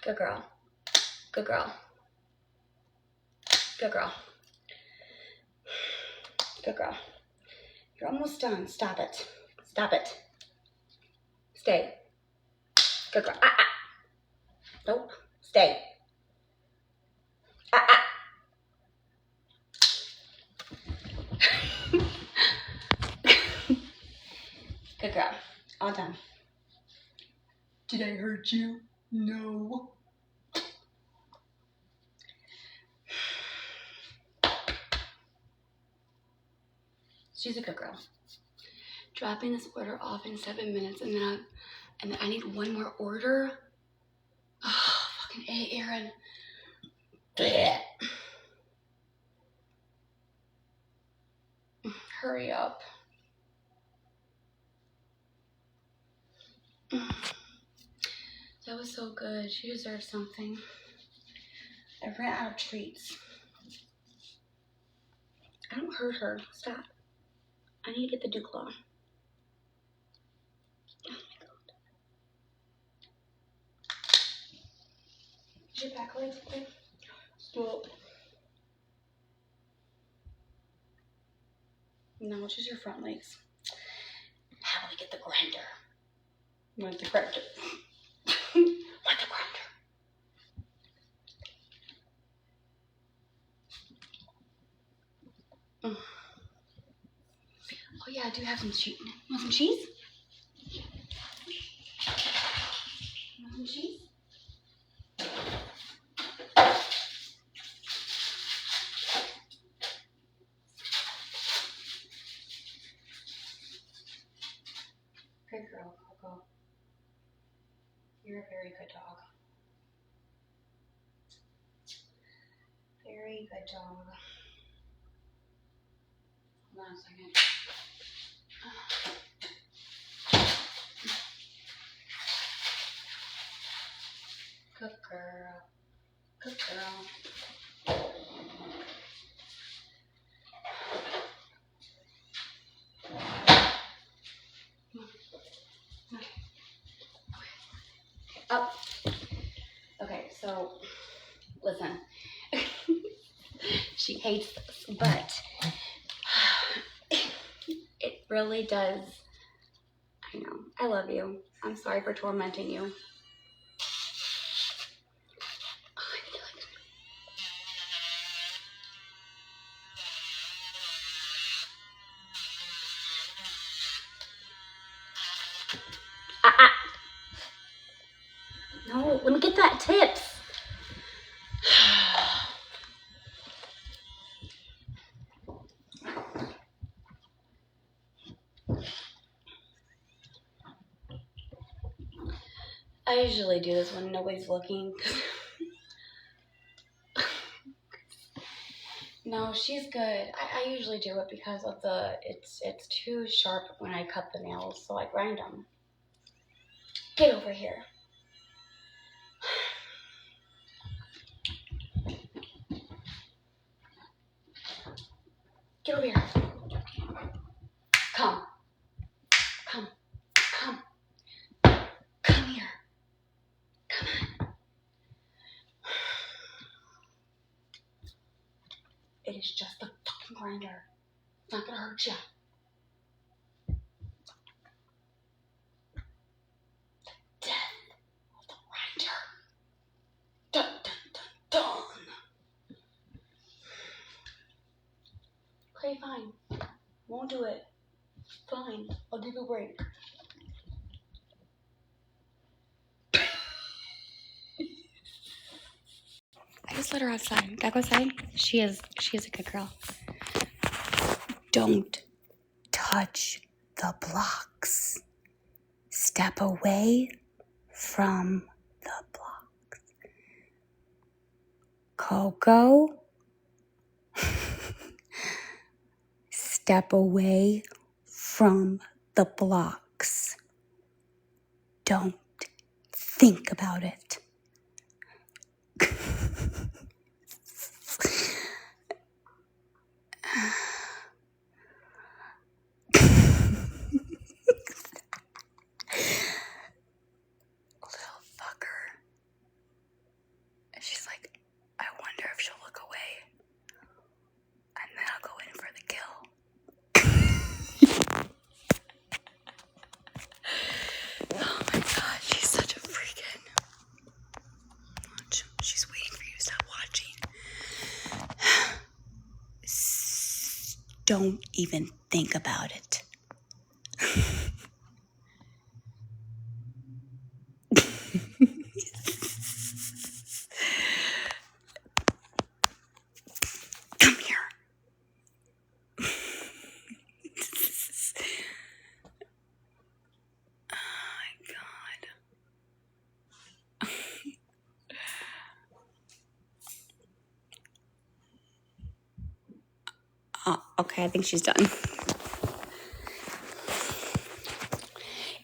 Good girl. Good girl. Good girl. Good girl. You're almost done. Stop it. Stop it. Stay. Good girl. Nope. Stay. Good girl. All done. Did I hurt you? No. She's a good girl. Dropping this order off in 7 minutes, and then I need one more order. Oh, fucking A, Aaron. Blech. Hurry up. That was so good. She deserves something. I ran out of treats. I don't hurt her. Stop. I need to get the Duke Law. Oh my God. Is your back legs okay? Stop. No, it's just your front legs. How do we get the grinder? Want the grinder? Want the grinder? Oh yeah, I do have some cheese. Want some cheese? Want some cheese? Good girl, Coco. You're a very good dog. Very good dog. Hold on a second. Good girl. Good girl. Up. Okay, so So, listen. She hates this, but it really does. I know. I love you. I'm sorry for tormenting you. No, let me get that tips. I usually do this when nobody's looking. No, she's good. I usually do it because of it's too sharp when I cut the nails, so I grind them. Get over here. Get over here. Come. Come. Come. Come here. Come on. It is just a fucking grinder. It's not gonna hurt you. The death of the grinder. Dun, dun, dun, dun. Okay, fine. Won't do it. Fine. I'll give you a break. I just let her outside. Gotta go outside. She is a good girl. Don't touch the blocks. Step away from the blocks. Coco. Step away from the blocks. Don't think about it. Little fucker. She's like, I wonder if she'll look away. And then I'll go in for the kill. Oh my god, she's such a freaking... She's waiting for you to stop watching. Don't even think about it. Come here. Oh my god. Okay, I think she's done.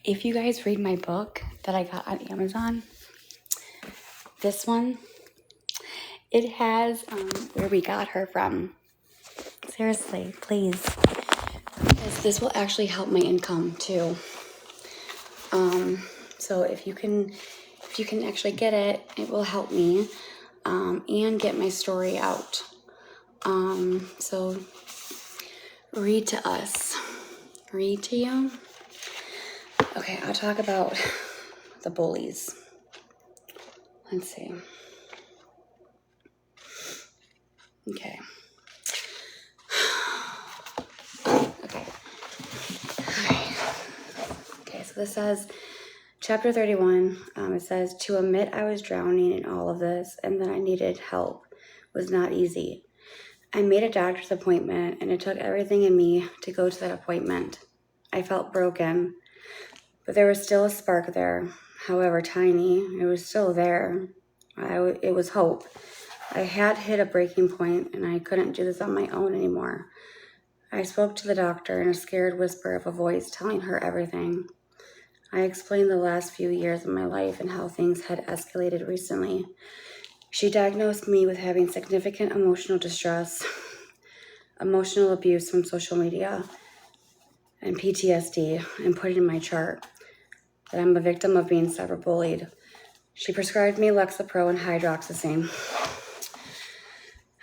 If you guys read my book that I got on Amazon, this one, it has where we got her from. Seriously, please. This will actually help my income too. So if you can actually get it, it will help me and get my story out. So read to us. Read to you. Okay, I'll talk about the bullies. Let's see. Okay. Okay. Okay, so this says, chapter 31, it says, to admit I was drowning in all of this and that I needed help was not easy. I made a doctor's appointment and it took everything in me to go to that appointment. I felt broken, but there was still a spark there. However tiny, it was still there. It was hope. I had hit a breaking point and I couldn't do this on my own anymore. I spoke to the doctor in a scared whisper of a voice telling her everything. I explained the last few years of my life and how things had escalated recently. She diagnosed me with having significant emotional distress, emotional abuse from social media, and PTSD, and put it in my chart that I'm a victim of being cyberbullied. She prescribed me Lexapro and hydroxyzine.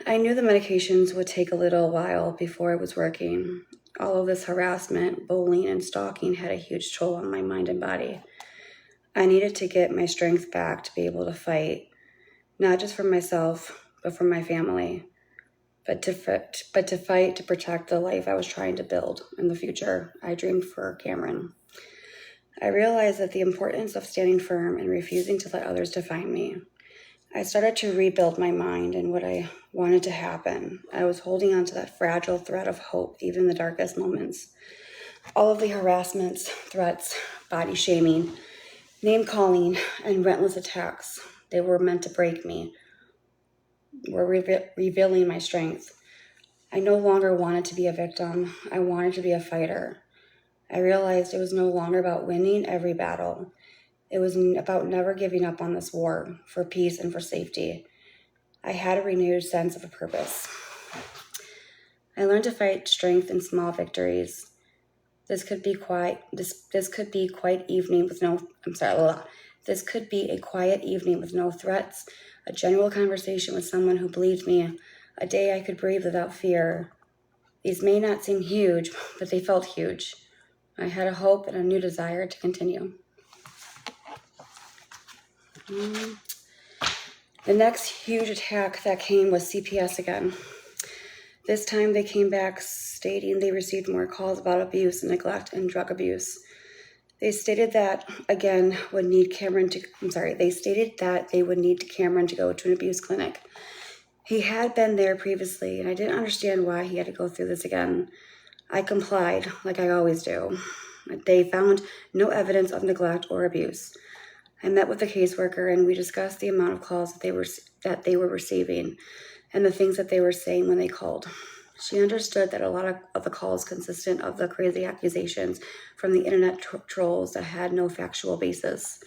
I knew the medications would take a little while before it was working. All of this harassment, bullying, and stalking had a huge toll on my mind and body. I needed to get my strength back to be able to fight, not just for myself, but for my family, but to fight to protect the life I was trying to build in the future I dreamed for Cameron. I realized that the importance of standing firm and refusing to let others define me. I started to rebuild my mind and what I wanted to happen. I was holding on to that fragile thread of hope, even in the darkest moments. All of the harassments, threats, body shaming, name calling, and relentless attacks, they were meant to break me, were revealing my strength. I no longer wanted to be a victim. I wanted to be a fighter. I realized it was no longer about winning every battle. It was about never giving up on this war for peace and for safety. I had a renewed sense of a purpose. I learned to fight strength in small victories. This could be quiet evening with no This could be a quiet evening with no threats, a genuine conversation with someone who believed me, a day I could breathe without fear. These may not seem huge, but they felt huge. I had a hope and a new desire to continue. The next huge attack that came was CPS again. This time they came back stating they received more calls about abuse, neglect, and drug abuse. They stated that they would need Cameron to go to an abuse clinic. He had been there previously, and I didn't understand why he had to go through this again. I complied, like I always do. They found no evidence of neglect or abuse. I met with the caseworker, and we discussed the amount of calls that they were receiving and the things that they were saying when they called. She understood that a lot of the calls consisted of the crazy accusations from the internet trolls that had no factual basis.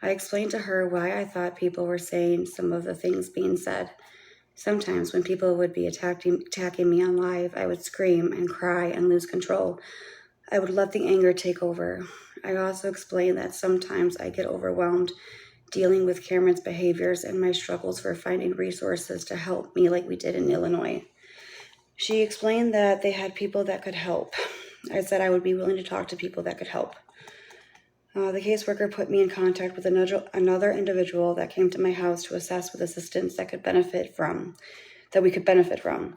I explained to her why I thought people were saying some of the things being said. Sometimes when people would be attacking me on live, I would scream and cry and lose control. I would let the anger take over. I also explained that sometimes I get overwhelmed dealing with Cameron's behaviors and my struggles for finding resources to help me like we did in Illinois. She explained that they had people that could help. I said I would be willing to talk to people that could help. The caseworker put me in contact with another individual that came to my house to assess with assistance that we could benefit from.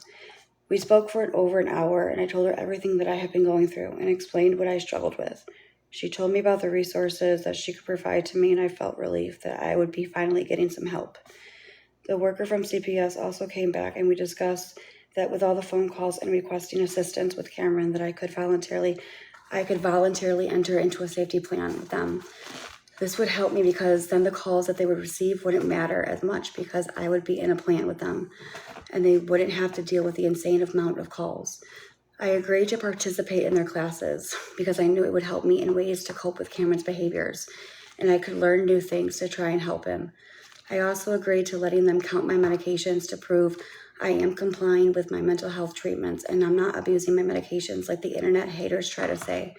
We spoke for over an hour, and I told her everything that I had been going through and explained what I struggled with. She told me about the resources that she could provide to me, and I felt relief that I would be finally getting some help. The worker from CPS also came back, and we discussed that with all the phone calls and requesting assistance with Cameron, that I could voluntarily enter into a safety plan with them. This would help me because then the calls that they would receive wouldn't matter as much because I would be in a plan with them and they wouldn't have to deal with the insane amount of calls. I agreed to participate in their classes because I knew it would help me in ways to cope with Cameron's behaviors and I could learn new things to try and help him. I also agreed to letting them count my medications to prove I am complying with my mental health treatments and I'm not abusing my medications like the internet haters try to say.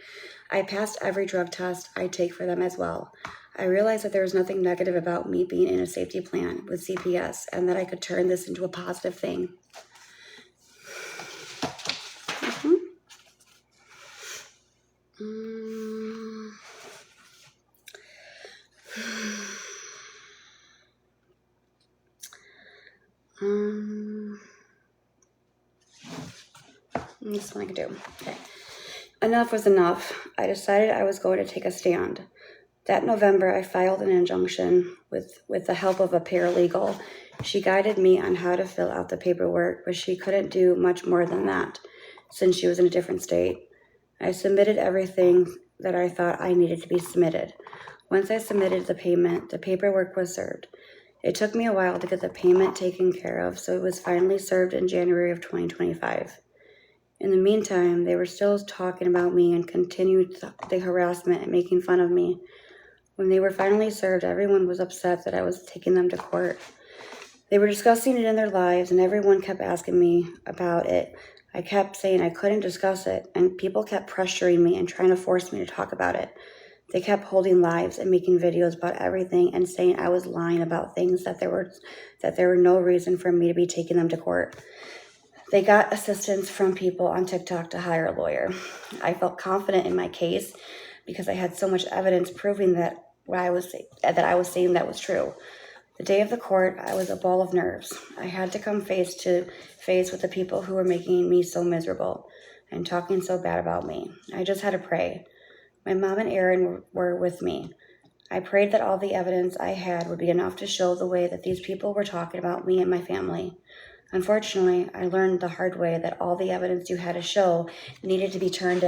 I passed every drug test I take for them as well. I realized that there was nothing negative about me being in a safety plan with CPS and that I could turn this into a positive thing. This one I could do. Okay. Enough was enough. I decided I was going to take a stand. That November, I filed an injunction with the help of a paralegal. She guided me on how to fill out the paperwork, but she couldn't do much more than that since she was in a different state. I submitted everything that I thought I needed to be submitted. Once I submitted the payment, the paperwork was served. It took me a while to get the payment taken care of, so it was finally served in January of 2025. In the meantime, they were still talking about me and continued the harassment and making fun of me. When they were finally served, everyone was upset that I was taking them to court. They were discussing it in their lives, and everyone kept asking me about it. I kept saying I couldn't discuss it, and people kept pressuring me and trying to force me to talk about it. They kept holding lives and making videos about everything and saying I was lying about things, that there were no reason for me to be taking them to court. They got assistance from people on TikTok to hire a lawyer. I felt confident in my case because I had so much evidence proving that I was saying that was true. The day of the court, I was a ball of nerves. I had to come face to face with the people who were making me so miserable and talking so bad about me. I just had to pray. My mom and Aaron were with me. I prayed that all the evidence I had would be enough to show the way that these people were talking about me and my family. Unfortunately, I learned the hard way that all the evidence you had to show needed to be turned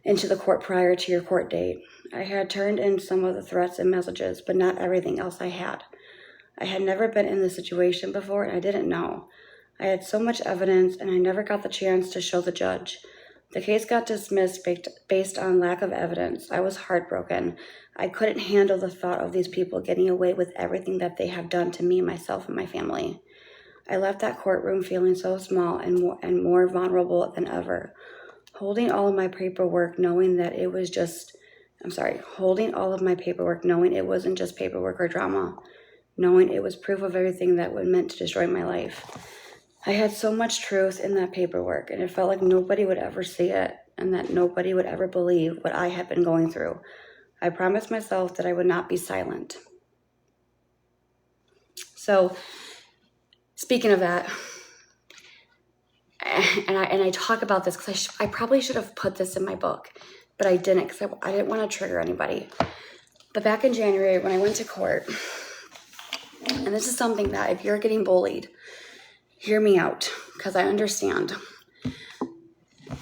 into the court prior to your court date. I had turned in some of the threats and messages, but not everything else I had. I had never been in this situation before, and I didn't know. I had so much evidence, and I never got the chance to show the judge. The case got dismissed based on lack of evidence. I was heartbroken. I couldn't handle the thought of these people getting away with everything that they have done to me, myself, and my family. I left that courtroom feeling so small and more vulnerable than ever. Holding all of my paperwork knowing it wasn't just paperwork or drama, knowing it was proof of everything that was meant to destroy my life. I had so much truth in that paperwork, and it felt like nobody would ever see it and that nobody would ever believe what I had been going through. I promised myself that I would not be silent. So, speaking of that, and I talk about this because I probably should have put this in my book, but I didn't because I didn't want to trigger anybody. But back in January when I went to court, and this is something that if you're getting bullied, hear me out because I understand.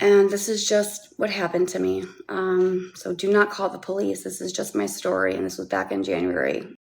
And this is just what happened to me. So do not call the police. This is just my story, and this was back in January.